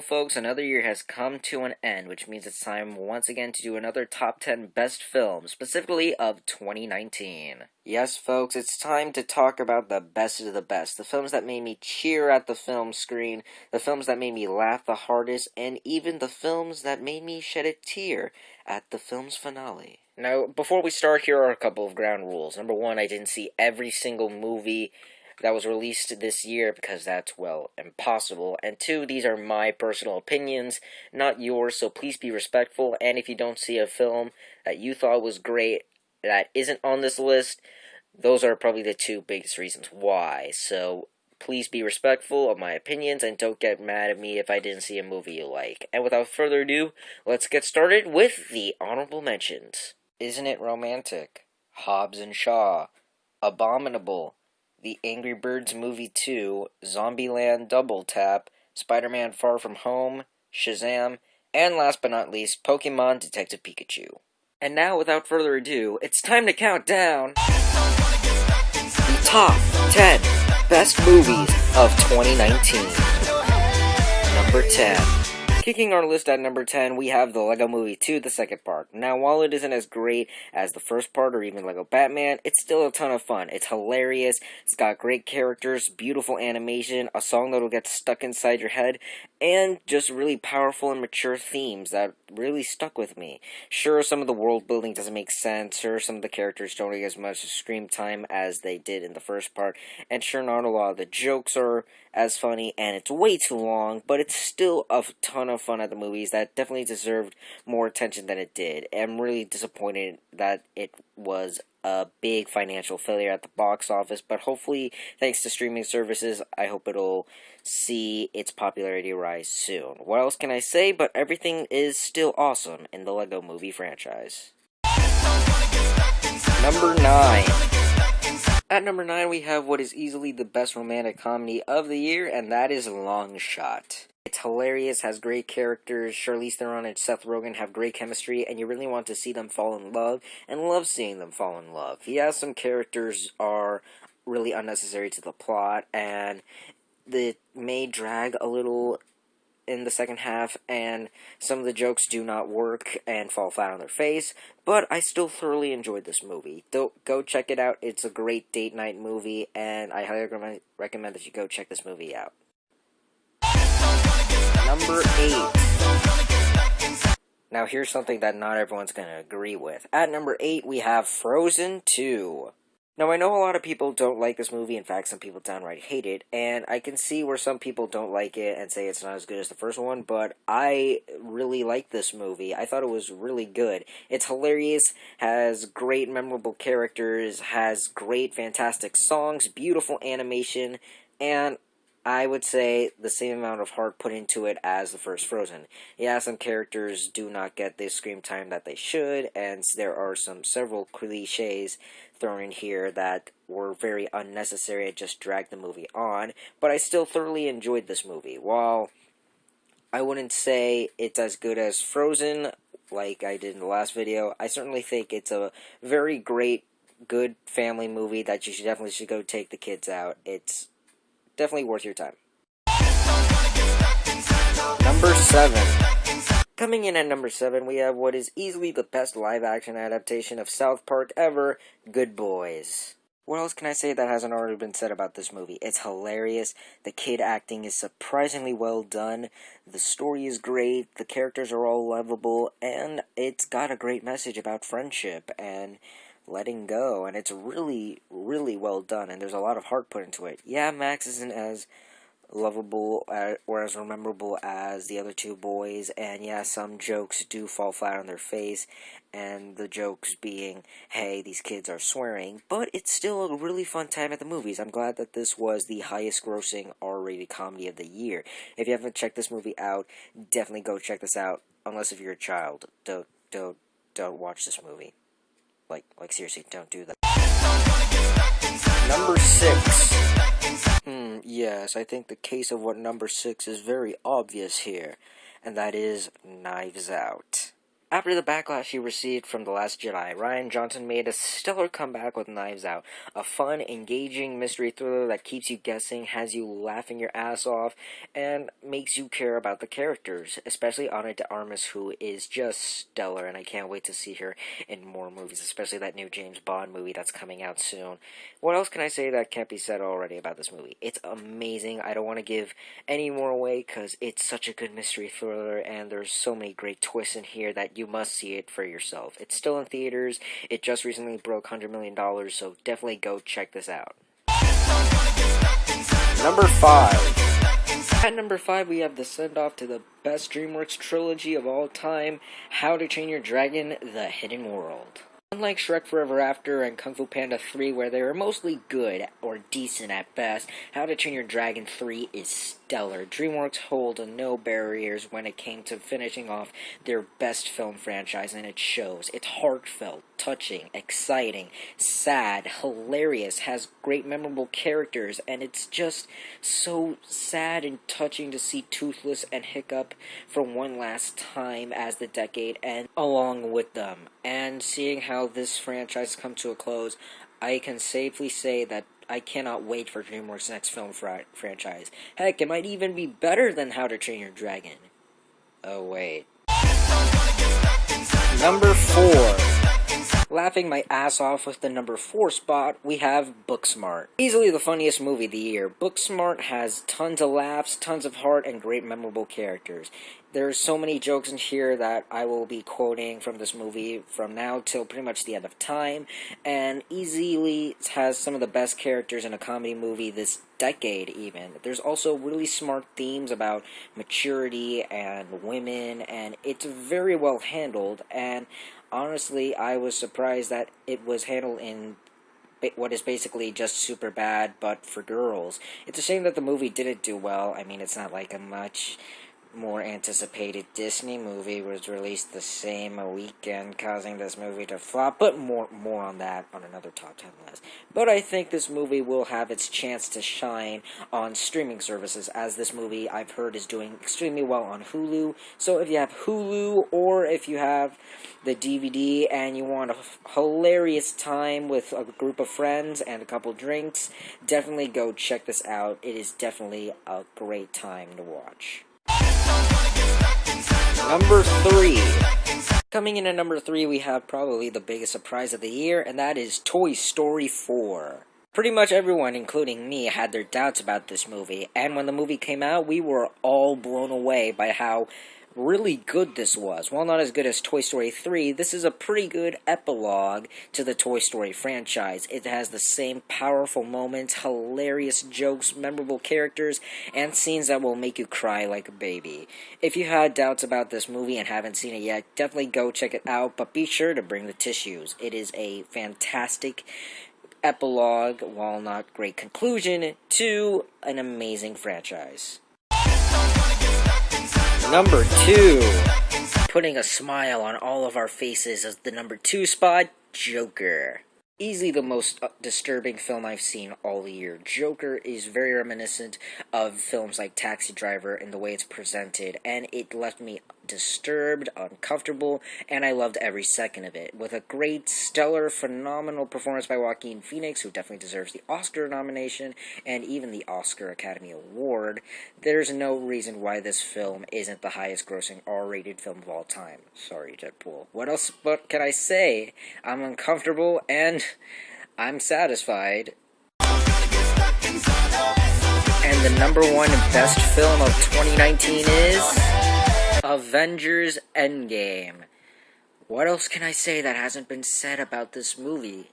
folks, another year has come to an end, which means it's time once again to do another top 10 best films, specifically of 2019. Yes, folks, it's time to talk about the best of the best, the films that made me cheer at the film screen, the films that made me laugh the hardest, and even the films that made me shed a tear at the film's finale. Now, before we start, here are a couple of ground rules. Number one, I didn't see every single movie that was released this year because that's, well, impossible. And two, these are my personal opinions, not yours, so please be respectful. And if you don't see a film that you thought was great that isn't on this list, those are probably the two biggest reasons why. So please be respectful of my opinions and don't get mad at me if I didn't see a movie you like. And without further ado, let's get started with the honorable mentions. Isn't It Romantic? Hobbs Shaw, Abominable, The Angry Birds Movie 2, Zombieland Double Tap, Spider-Man Far From Home, Shazam, and last but not least, Pokémon Detective Pikachu. And now, without further ado, it's time to count down the top 10 best movies of 2019. Number 10. Kicking our list at number 10, we have the Lego Movie 2, the second part. Now, while it isn't as great as the first part or even Lego Batman, it's still a ton of fun. It's hilarious, it's got great characters, beautiful animation, a song that'll get stuck inside your head, and just really powerful and mature themes that really stuck with me. Sure, some of the world building doesn't make sense, sure, some of the characters don't get as much screen time as they did in the first part, and sure, not a lot of the jokes are as funny, and it's way too long, but it's still a ton of fun at the movies that definitely deserved more attention than it did. I'm really disappointed that it was a big financial failure at the box office, but hopefully, thanks to streaming services, I hope it'll see its popularity rise soon. What else can I say? But everything is still awesome in the Lego Movie franchise. Number 9. At number 9, we have what is easily the best romantic comedy of the year, and that is Long Shot. It's hilarious, has great characters, Charlize Theron and Seth Rogen have great chemistry, and you really want to see them fall in love, and love seeing them fall in love. Yeah, some characters are really unnecessary to the plot, and it may drag a little in the second half, and some of the jokes do not work and fall flat on their face, but I still thoroughly enjoyed this movie. Go check it out. It's a great date night movie, and I highly recommend that you go check this movie out. Number 8. Now here's something that not everyone's going to agree with. At number 8, we have Frozen 2. Now, I know a lot of people don't like this movie. In fact, some people downright hate it. And I can see where some people don't like it and say it's not as good as the first one. But I really like this movie. I thought it was really good. It's hilarious, has great memorable characters, has great fantastic songs, beautiful animation, and I would say the same amount of heart put into it as the first Frozen. Yeah, some characters do not get the screen time that they should, and there are several cliches thrown in here that were very unnecessary and just dragged the movie on, but I still thoroughly enjoyed this movie. While I wouldn't say it's as good as Frozen, like I did in the last video, I certainly think it's a very great, good family movie that you definitely should go take the kids out. It's definitely worth your time. Number 7. Coming in at number 7, we have what is easily the best live-action adaptation of South Park ever, Good Boys. What else can I say that hasn't already been said about this movie? It's hilarious, the kid acting is surprisingly well done, the story is great, the characters are all lovable, and it's got a great message about friendship and letting go, and it's really, really well done, and there's a lot of heart put into it. Yeah, Max isn't as lovable or as memorable as the other two boys, and yeah, some jokes do fall flat on their face, and the jokes being, hey, these kids are swearing, but it's still a really fun time at the movies. I'm glad that this was the highest grossing R-rated comedy of the year. If you haven't checked this movie out, definitely go check this out, unless if you're a child. Don't watch this movie. Like seriously, don't do that. Number 6. Yes, I think the case of what number 6 is very obvious here, and that is Knives Out. After the backlash he received from The Last Jedi, Rian Johnson made a stellar comeback with Knives Out, a fun, engaging mystery thriller that keeps you guessing, has you laughing your ass off, and makes you care about the characters, especially Ana de Armas, who is just stellar, and I can't wait to see her in more movies, especially that new James Bond movie that's coming out soon. What else can I say that can't be said already about this movie? It's amazing. I don't want to give any more away because it's such a good mystery thriller, and there's so many great twists in here that you must see it for yourself. It's still in theaters. It just recently broke $100 million, so definitely go check this out. Number 5. At number 5, we have the send-off to the best DreamWorks trilogy of all time, How to Train Your Dragon: The Hidden World. Unlike Shrek Forever After and Kung Fu Panda 3, where they were mostly good or decent at best, How to Train Your Dragon 3 is stellar. DreamWorks hold no barriers when it came to finishing off their best film franchise, and it shows. It's heartfelt, touching, exciting, sad, hilarious, has great memorable characters, and it's just so sad and touching to see Toothless and Hiccup for one last time as the decade ends along with them. And seeing how this franchise come to a close, I can safely say that I cannot wait for DreamWorks' next film franchise. Heck, it might even be better than How to Train Your Dragon. Oh, wait. Number 4. Laughing my ass off with the number 4 spot, we have Booksmart. Easily the funniest movie of the year. Booksmart has tons of laughs, tons of heart, and great memorable characters. There's so many jokes in here that I will be quoting from this movie from now till pretty much the end of time, and easily has some of the best characters in a comedy movie this decade even. There's also really smart themes about maturity and women, and it's very well handled, and honestly, I was surprised that it was handled in what is basically just super bad, but for girls. It's a shame that the movie didn't do well. I mean, it's not like a much more anticipated Disney movie was released the same weekend, causing this movie to flop, but more on that on another top 10 list. But I think this movie will have its chance to shine on streaming services, as this movie I've heard is doing extremely well on Hulu. So if you have Hulu, or if you have the DVD and you want a hilarious time with a group of friends and a couple drinks, definitely go check this out. It is definitely a great time to watch. Number 3. Coming in at number 3, we have probably the biggest surprise of the year, and that is Toy Story 4. Pretty much everyone, including me, had their doubts about this movie, and when the movie came out, we were all blown away by how really good this was. While not as good as Toy Story 3, this is a pretty good epilogue to the Toy Story franchise. It has the same powerful moments, hilarious jokes, memorable characters, and scenes that will make you cry like a baby. If you had doubts about this movie and haven't seen it yet, definitely go check it out, but be sure to bring the tissues. It is a fantastic epilogue, while not great conclusion, to an amazing franchise. Number 2. Putting a smile on all of our faces as the number 2 spot, Joker. Easily the most disturbing film I've seen all year. Joker is very reminiscent of films like Taxi Driver in the way it's presented, and it left me disturbed, uncomfortable, and I loved every second of it. With a great, stellar, phenomenal performance by Joaquin Phoenix, who definitely deserves the Oscar nomination, and even the Oscar Academy Award, there's no reason why this film isn't the highest grossing R-rated film of all time. Sorry, Deadpool. What can I say? I'm uncomfortable, and I'm satisfied. And the number 1 best film of 2019 is Avengers Endgame. What else can I say that hasn't been said about this movie?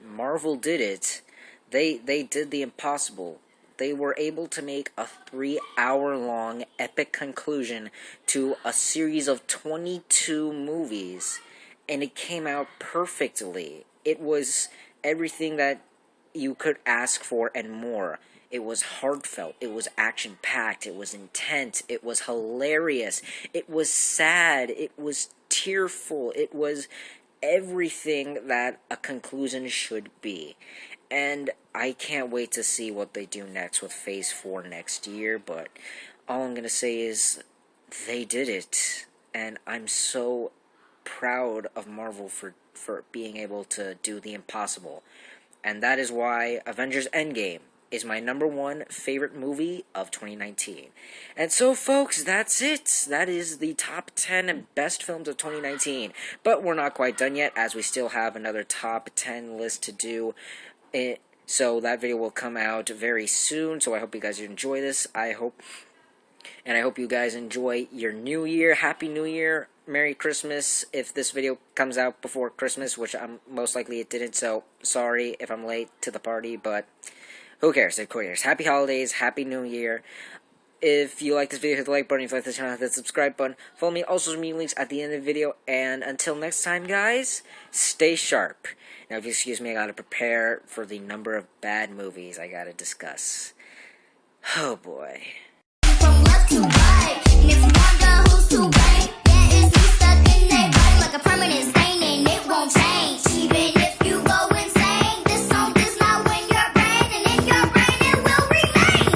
Marvel did it. They did the impossible. They were able to make a 3-hour-long epic conclusion to a series of 22 movies, and it came out perfectly. It was everything that you could ask for and more. It was heartfelt, it was action-packed, it was intense, it was hilarious, it was sad, it was tearful, it was everything that a conclusion should be. And I can't wait to see what they do next with Phase 4 next year, but all I'm going to say is they did it, and I'm so proud of Marvel for being able to do the impossible. And that is why Avengers Endgame is my number one favorite movie of 2019. And so, folks, that's it. That is the top 10 best films of 2019. But we're not quite done yet, as we still have another top 10 list to do. So that video will come out very soon. So I hope you guys enjoy this. I hope you guys enjoy your new year. Happy New Year. Merry Christmas if this video comes out before Christmas, which most likely it didn't. So sorry if I'm late to the party, but who cares? Who cares? Happy holidays, Happy New Year. If you like this video, hit the like button. If you like this channel, hit the subscribe button. Follow me on all social media links at the end of the video. And until next time, guys, stay sharp. Now, if you excuse me, I gotta prepare for the number of bad movies I gotta discuss. Oh, boy. From left to right, and if you wonder who's to blame, there is me stuck in that body like a permanent stain.